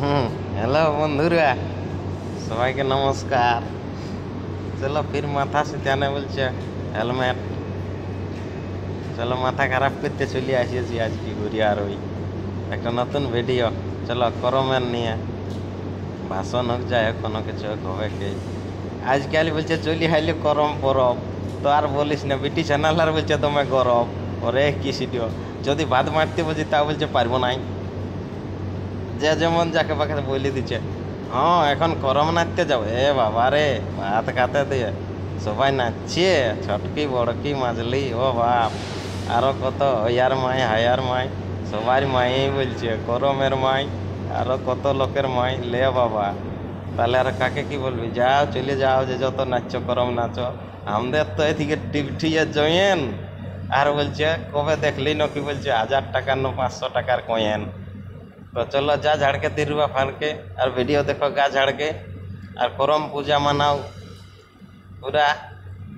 Hello বন্ধুরা, সবাইকে নমস্কার। চলো ফির মাথা সিটানে বলছে হেলমেট। চলো মাথা খারাপ করতে চলে আসিয়েছি আজকে ঘুরি আর ওই একটা নতুন ভিডিও। চলো করমের নিয়ে ভাষণ হোক, যাই হোক, কোনো কিছু হোক, হবে কি আজকাল বলছে চলি হাইলে করম পরব। তো আর বলিস না, বিটি চ্যানেল আর বলছে তোমায় গরব। ওরে কি সিটিও, যদি ভাত মারতে বলছি তা বলছে পারবো নাই। যে যেমন যাকে পাকে বলে দিচ্ছে, হ্যাঁ এখন করম নাচতে যাবো। এ বাবা রে, ভাত খাতে দিয়ে সবাই নাচছে, ছটকি বড়কি মাজলি, ও বাপ, আরো কত হইয়ার মাই হায়ার মাই, সবার মাই বলছে করমের মাই, আরো কত লোকের মাই। লে বাবা, তাহলে আর কাকে কি বলবি? যাও চলে যাও, যে যত নাচছো করম নাচো। আমাদের তো এদিকে টিপঠিয়ে জয়েন আর বলছে কবে দেখলি না কি বলছে 1000 টাকার না 500 টাকার কয়েন। तो चलो जा झाड़ के 3 रुपया फाड़ के और वीडियो देखो गा झाड़ के और करम पूजा मनाओ पूरा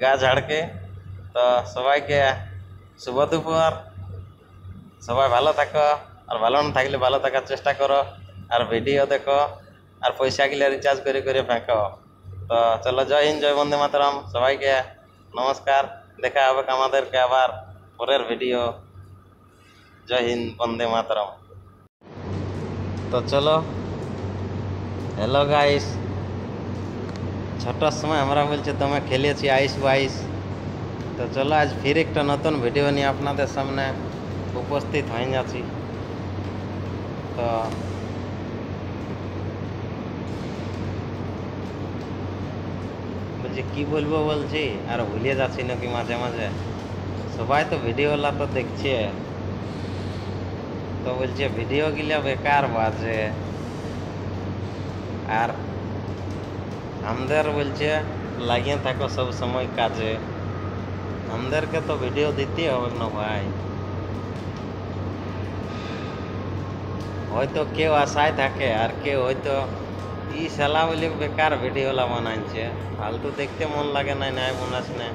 गा झाड़ के। तो सबाई के शुभ दुपुर, सबाई भालो थाको और भालो ना थाकले भालो थाकार चेष्टा करो और वीडियो देखो और पैसा गिले रिचार्ज करे फेंको। तो चलो जय हिंद, जय बंदे मातरम, सबाई के नमस्कार। देखा হবে আমাদেরকে আবার পরের ভিডিও। জয় হিন্দ, বন্দে মাতরম। তো চলো, হ্যালো গাইস, ছোটোর সময় আমরা বলছি তোমরা খেলেছি আইস বাইস। তো চলো আজ ফির একটা নতুন ভিডিও নিয়ে আপনাদের সামনে উপস্থিত হয়ে যাচ্ছি। তো বলছি কি বলবো বলছি আর ভুলিয়ে যাচ্ছি নাকি মাঝে মাঝে। সবাই তো ভিডিওলা তো দেখছে, তো বলছে ভিডিও গিলা বেকার বাজে আর আমাদের বলছে লাগিয়ে থাকো সব সময় কাজে। আমাদেরকে তো ভিডিও দিতে হবে না ভাই। হয়তো কেউ আশায় থাকে আর কেউ হয়তো ই শালা বলে বেকার ভিডিওলা বানাইছে, ফালতু দেখতে মন লাগে নাই নাই বোনাস না।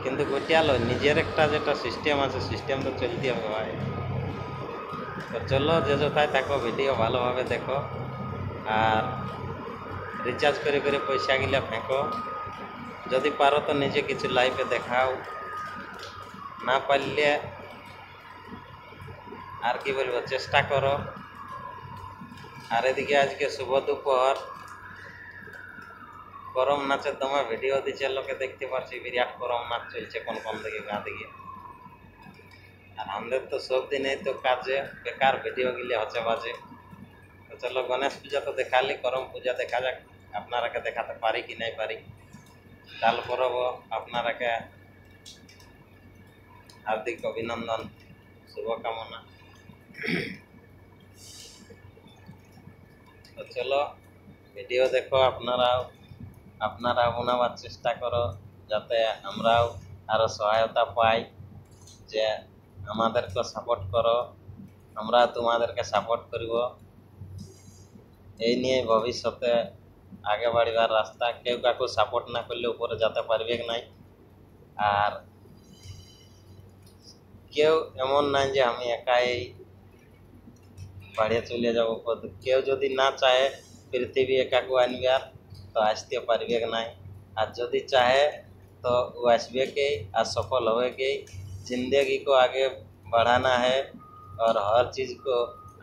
কিন্তু গোটিয়ালো নিজের একটা যেটা সিস্টেম আছে, সিস্টেম তো চলতে হবে ভাই। তো চলো, যে কোথায় থাকো ভিডিও ভালোভাবে দেখো আর রিচার্জ করে পয়সা গিলা ফেঁকো। যদি পারো তো নিজে কিছু লাইভে দেখাও, না পারলে আর কি বলবো চেষ্টা করো। আর এদিকে আজকে শুভ দুপুর, করম নাচের দমে ভিডিও দিচ্ছে, লোকে দেখতে পাচ্ছি বিরাট করম নাচ চলছে কোন কোন দিকে গা দিকে। আর আমাদের তো সব দিনেই তো কাজে বেকার ভিডিও গিলে হচ্ছে বাজে। তো চলো গণেশ পূজা তো দেখালি, করম পূজা দেখা যাক আপনারাকে দেখাতে পারি কি নাই পারি। কাল পরব আপনারাকে হার্দিক অভিনন্দন, শুভকামনা। তো চলো ভিডিও দেখো আপনারাও বানাবার চেষ্টা করো, যাতে আমরাও আরো সহায়তা পাই। যে আমাদেরকে সাপোর্ট করো, আমরা তোমাদেরকে সাপোর্ট করব। এই নিয়ে ভবিষ্যতে আগে বাড়িবার রাস্তা। কেউ কাউকে সাপোর্ট না করলে উপরে যেতে পারবে নাই। আর কেউ এমন নাই যে আমি একাই বাড়িয়ে চলে যাব। কেউ যদি না চাহে পৃথিবী একাকু আনবার, তো আসতে পারবে নাই। আর যদি চাহে तो वो আসবে के और सफल होवे के। जिंदगी को आगे बढ़ाना है और हर चीज़ को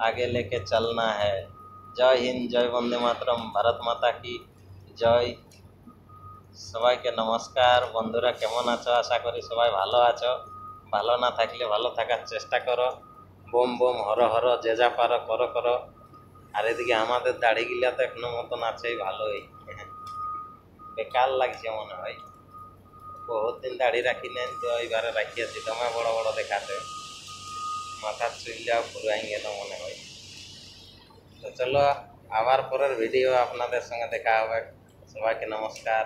आगे लेके चलना है। जय हिंद, जय वंदे मातरम, भारत माता की जय। সবাইকে নমস্কার। বন্ধুরা কেমন আছো? আশা করি সবাই ভালো আছো। ভালো না থাকলে ভালো থাকার চেষ্টা করো। বোম বোম হর হর, যে যা পারো করো করো। আর এদিকে আমাদের দাড়ি গিলা তো এখনো মতন আছেই ভালোই, বেকার লাগছে মনে হয়। বহুত দিন দাড়ি রাখি নেন, তো এইবারে রাখিয়াছি, দমে বড় বড় দেখাতে, মাথার চুলটাও পুরাই গেল মনে হয়। তো চলো আবার পরের ভিডিও আপনাদের সঙ্গে দেখা হবে। সবাইকে নমস্কার।